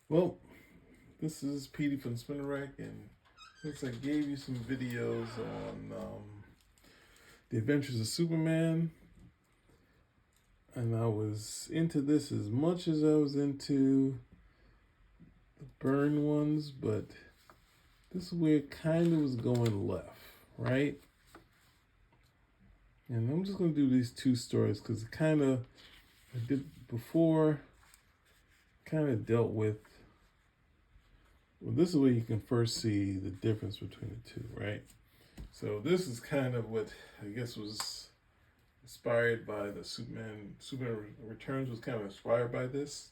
Well, this is Petey from Spinner Rack, and since I gave you some videos on the Adventures of Superman, and I was into this as much as I was into the Burn ones, but this is where it kind of was going left, right? And I'm just going to do these two stories because it kind of, I did before, kind of dealt with. Well, this is where you can first see the difference between the two, right? So this is kind of what I guess was inspired by the Superman Returns was kind of inspired by this.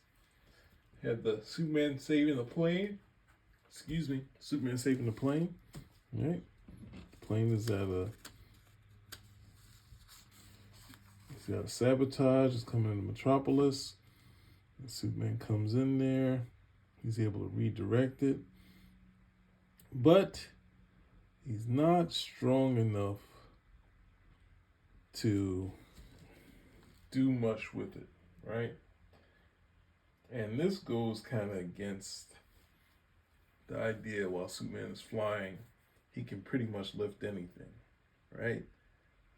Had the Superman saving the plane. Excuse me, Superman saving the plane. Right? The plane is at a. He's got a sabotage. It's coming into Metropolis. And Superman comes in there. He's able to redirect it, but he's not strong enough to do much with it, right? And this goes kind of against the idea while Superman is flying, he can pretty much lift anything, right?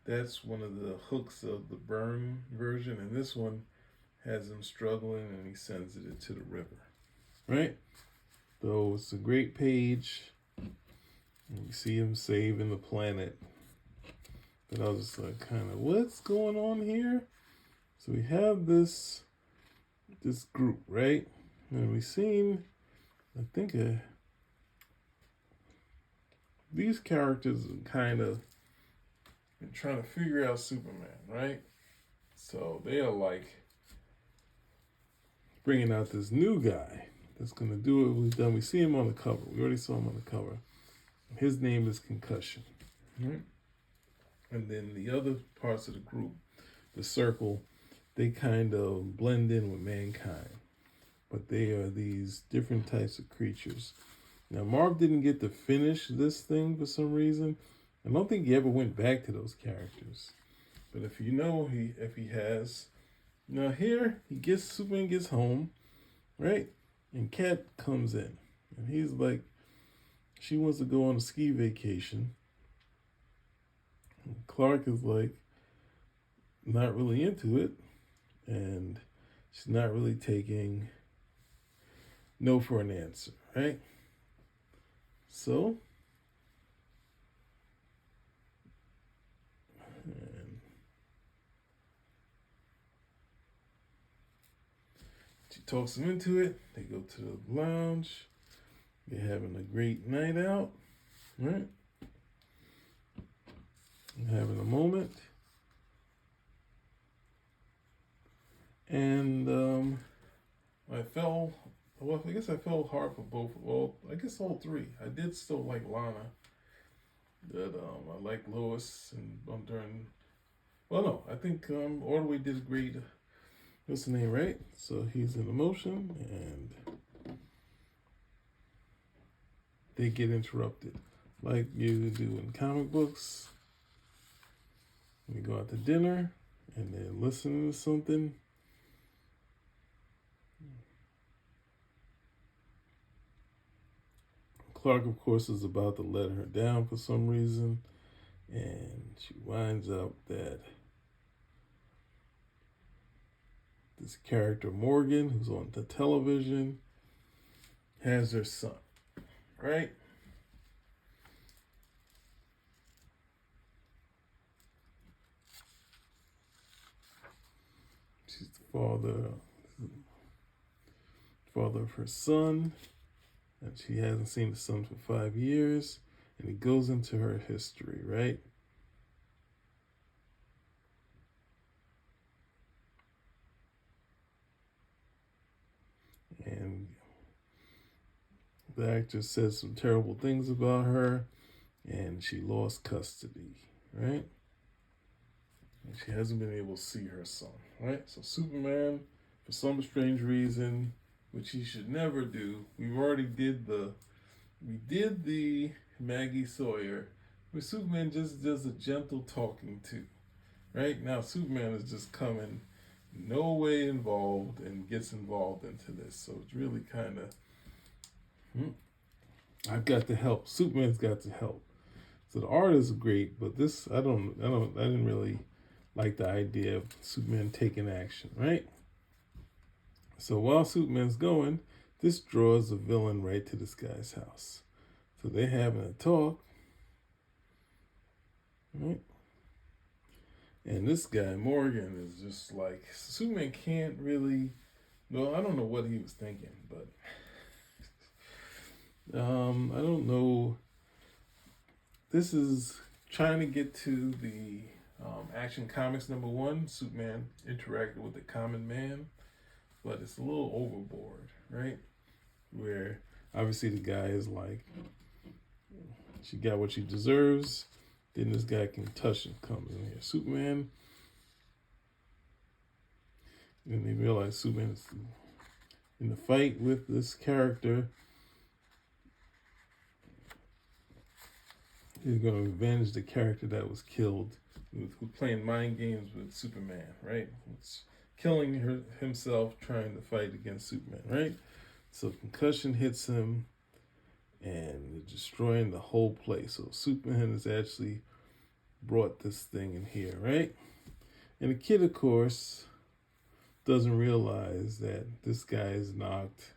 That's one of the hooks of the Burn version, and this one has him struggling and he sends it into the river, right? So it's a great page. You see him saving the planet. But I was just like, kind of, what's going on here? So we have this group, right? And we've seen, I think, these characters are kind of trying to figure out Superman, right? So they are like bringing out this new guy that's going to do what we've done. We see him on the cover. We already saw him on the cover. His name is Concussion. Right? And then the other parts of the group, the circle, they kind of blend in with mankind. But they are these different types of creatures. Now, Marv didn't get to finish this thing for some reason. I don't think he ever went back to those characters. But if you know, if he has, now here Superman gets home, right? And Kat comes in, and he's like, she wants to go on a ski vacation. And Clark is like, not really into it, and she's not really taking no for an answer, right? So, and she talks him into it. They go to the lounge. They're having a great night out, right? And having a moment. And I guess I fell hard for both. Well, I guess all three. I did still like Lana. That I like Lois and during. Well, no, I think Ordway did a great. What's the name, right? So he's in emotion, and they get interrupted, like you do in comic books. We go out to dinner, and they're listening to something. Clark, of course, is about to let her down for some reason, and she winds up that this character, Morgan, who's on the television, has her son, right? She's the father of her son, and she hasn't seen the son for 5 years, and it goes into her history, right? And the actress says some terrible things about her, and she lost custody, right? And she hasn't been able to see her son, right? So Superman, for some strange reason, which he should never do, we did the Maggie Sawyer, where Superman just does a gentle talking to, right? Now Superman is just coming, no way involved and gets involved into this. So it's really kind of, I've got to help. Superman's got to help. So the art is great, but this I didn't really like the idea of Superman taking action, right? So while Superman's going, this draws the villain right to this guy's house. So they're having a talk, right? And this guy, Morgan, is just like, Superman can't really, well, I don't know what he was thinking, but I don't know. This is trying to get to the Action Comics #1, Superman interacted with the common man, but it's a little overboard, right? Where obviously the guy is like, she got what she deserves. Then this guy Concussion comes in here. Superman. Then they realize Superman is in the fight with this character. He's going to avenge the character that was killed, who's playing mind games with Superman, right? It's killing himself trying to fight against Superman, right? So Concussion hits him and destroying the whole place. So Superman has actually brought this thing in here, right? And the kid, of course, doesn't realize that this guy has knocked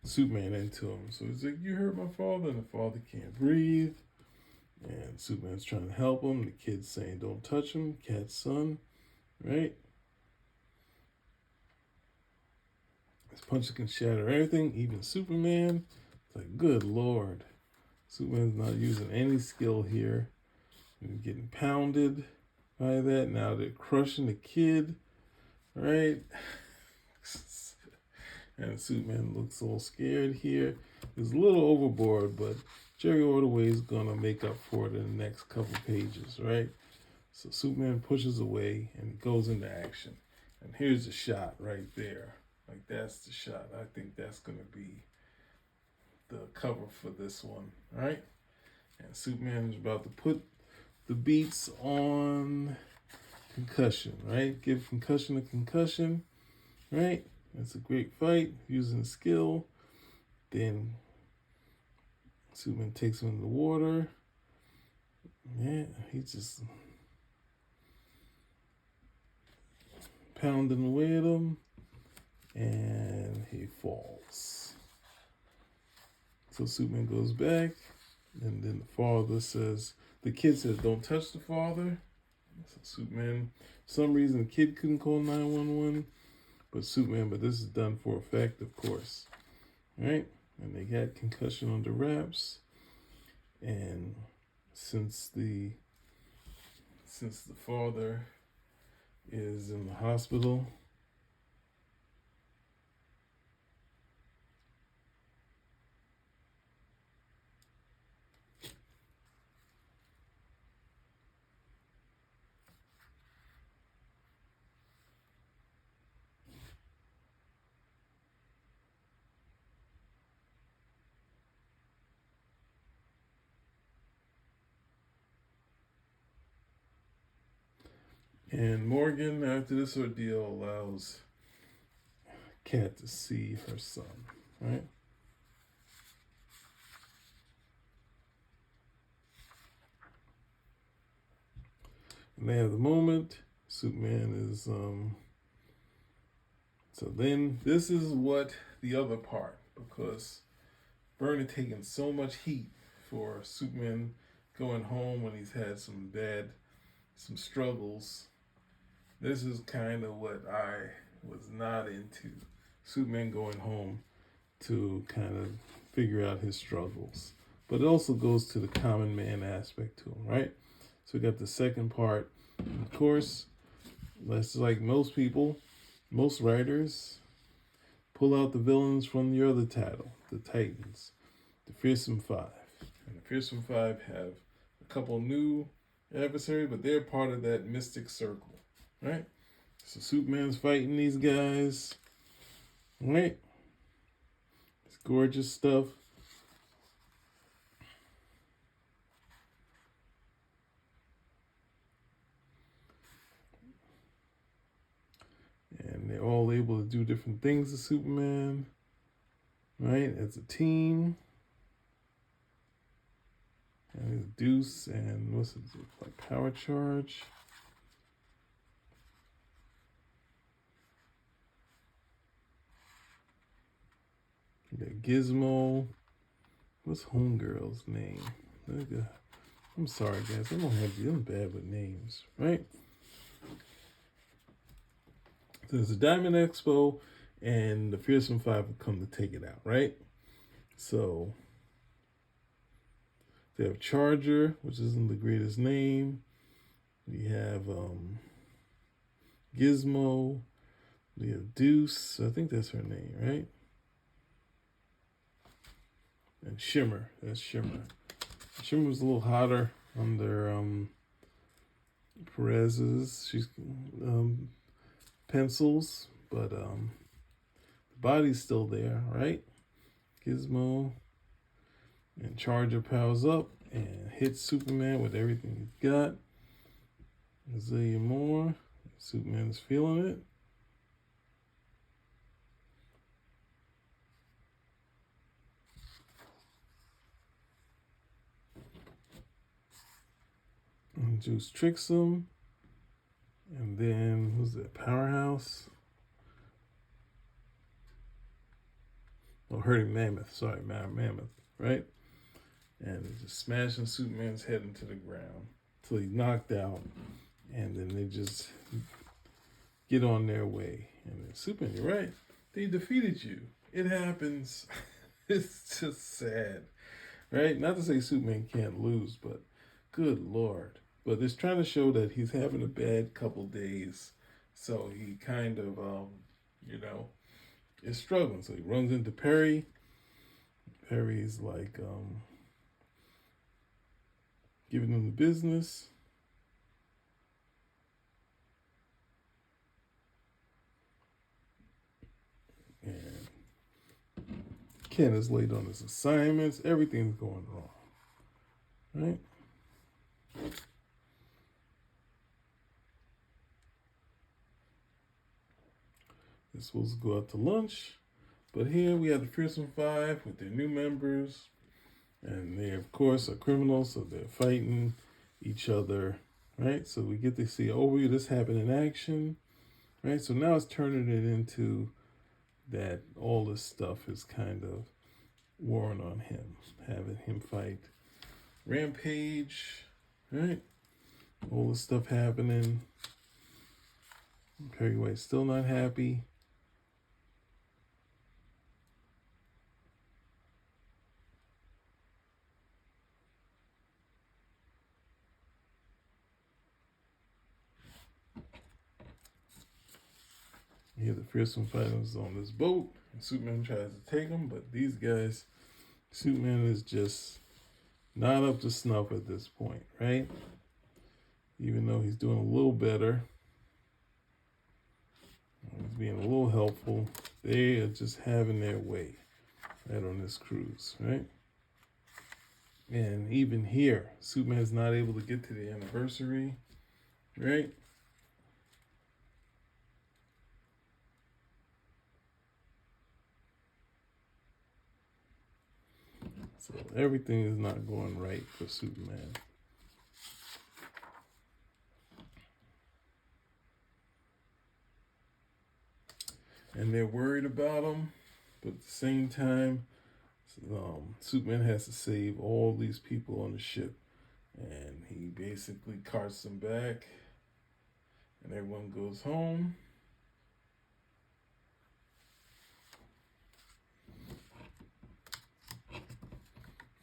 Superman into him. So he's like, you hurt my father, and the father can't breathe. And Superman's trying to help him. The kid's saying, don't touch him, cat's son, right? His punches can shatter everything, even Superman. It's like, good Lord. Superman's not using any skill here. He's getting pounded by that. Now they're crushing the kid, right? And Superman looks all scared here. It's a little overboard, but Jerry Ordway is going to make up for it in the next couple pages, right? So Superman pushes away and goes into action. And here's the shot right there. Like, that's the shot. I think that's going to be the cover for this one, right? And Superman is about to put the beats on Concussion, right? Give Concussion a concussion, right? It's a great fight using skill. Then Superman takes him in the water. Yeah, he's just pounding away at him. And he falls. So Superman goes back. And then the father says, the kid says, don't touch the father. So Superman, for some reason, the kid couldn't call 911. But this is done for effect, of course. Right? And they got Concussion under wraps. And since the father is in the hospital, and Morgan, after this ordeal, allows Kat to see her son, right? And they have the moment. Superman is, so then this is what the other part, because Byrne had taken so much heat for Superman going home when he's had some struggles. This is kind of what I was not into. Superman going home to kind of figure out his struggles. But it also goes to the common man aspect to him, right? So we got the second part. Of course, that's like most people, most writers, pull out the villains from your other title, the Titans, the Fearsome Five. And the Fearsome Five have a couple new adversaries, but they're part of that mystic circle. Right? So Superman's fighting these guys. Right? It's gorgeous stuff. they're all able to do different things as Superman, right? As a team. And his Deuce and what's it like? Power Charge. You got Gizmo. What's Homegirl's name? I'm sorry, guys. I'm bad with names, right? So there's a Diamond Expo, and the Fearsome Five will come to take it out, right? So they have Charger, which isn't the greatest name. We have Gizmo. We have Deuce. I think that's her name, right? And Shimmer. That's Shimmer. Shimmer was a little hotter under Perez's. She's pencils, but the body's still there, right? Gizmo and Charger powers up and hits Superman with everything he's got. A zillion more. Superman's feeling it. And Juice tricks him. And then, who's that? Powerhouse? Oh, Hurting Mammoth. Sorry, Mammoth, right? And they're just smashing Superman's head into the ground till he's knocked out. And then they just get on their way. And then, Superman, you're right. They defeated you. It happens. It's just sad, right? Not to say Superman can't lose, but good Lord. But it's trying to show that he's having a bad couple days. So he kind of, is struggling. So he runs into Perry. Perry's like giving him the business. And Ken is late on his assignments. Everything's going wrong, right? They're supposed to go out to lunch, but here we have the Fearsome Five with their new members, and they, of course, are criminals, so they're fighting each other, right? So we get to see this happen in action, right? So now it's turning it into that all this stuff is kind of warring on him, having him fight Rampage, right? All this stuff happening. Perry White's still not happy. Here the Fearsome Fighters on this boat, and Superman tries to take them, but these guys, Superman is just not up to snuff at this point, right? Even though he's doing a little better, he's being a little helpful. They are just having their way right on this cruise, right? And even here, Superman's not able to get to the anniversary, right? So everything is not going right for Superman. And they're worried about him, but at the same time, Superman has to save all these people on the ship. And he basically carts them back, and everyone goes home.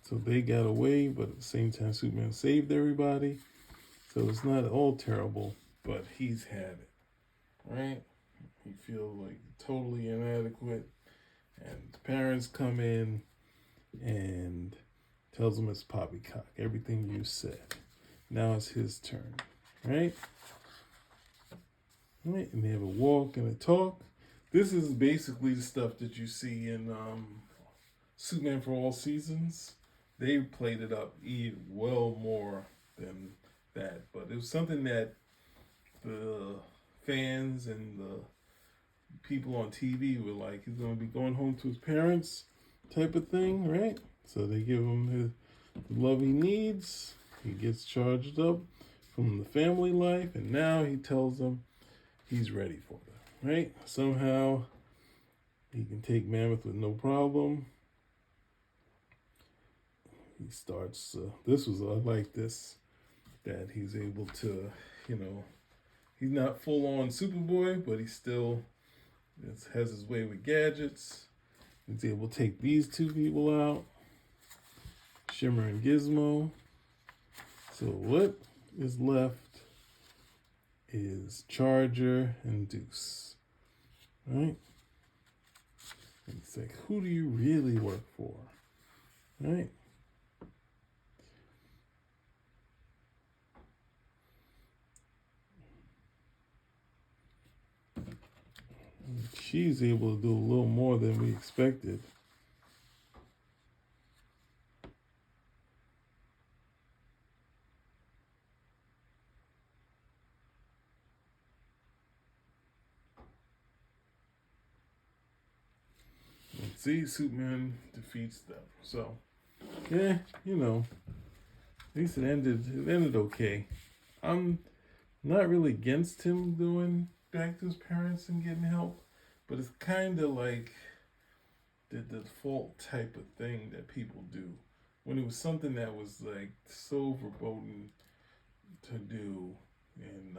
So they got away, but at the same time, Superman saved everybody. So it's not all terrible, but he's had it, right? He feels like totally inadequate. And the parents come in and tells him it's poppycock. Everything you said. Now it's his turn, right? Right, and they have a walk and a talk. This is basically the stuff that you see in Superman for All Seasons. They played it up well more than that, but it was something that the fans and people on TV were like, he's going to be going home to his parents type of thing, right? So they give him the love he needs. He gets charged up from the family life, and now he tells them he's ready for them, right? Somehow he can take Mammoth with no problem. He starts, I like this, that he's able to, he's not full on Superboy, but he still has his way with gadgets. He's able to take these two people out, Shimmer and Gizmo. So what is left is Charger and Deuce, right? And it's like, who do you really work for, right? And she's able to do a little more than we expected. And see, Superman defeats them. So, yeah, at least it ended okay. I'm not really against him going back to his parents and getting help, but it's kind of like the default type of thing that people do. When it was something that was like so verboten to do and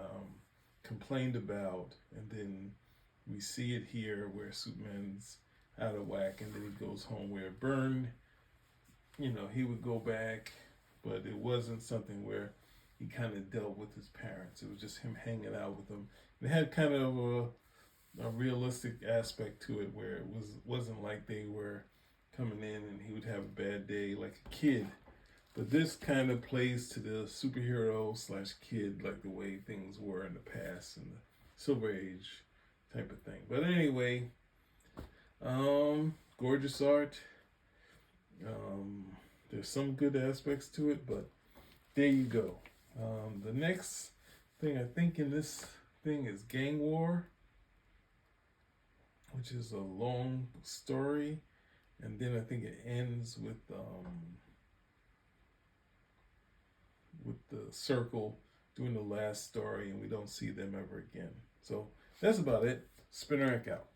complained about, and then we see it here where Superman's out of whack, and then he goes home where it burned. He would go back, but it wasn't something where he kind of dealt with his parents. It was just him hanging out with them. It had kind of a realistic aspect to it, where it wasn't like they were coming in and he would have a bad day like a kid. But this kind of plays to the superhero / kid, like the way things were in the past in the Silver Age type of thing. But anyway, gorgeous art. There's some good aspects to it, but there you go. The next thing I think in this thing is Gang War, which is a long story, and then I think it ends with the Circle doing the last story, and we don't see them ever again. So that's about it. Spinner out.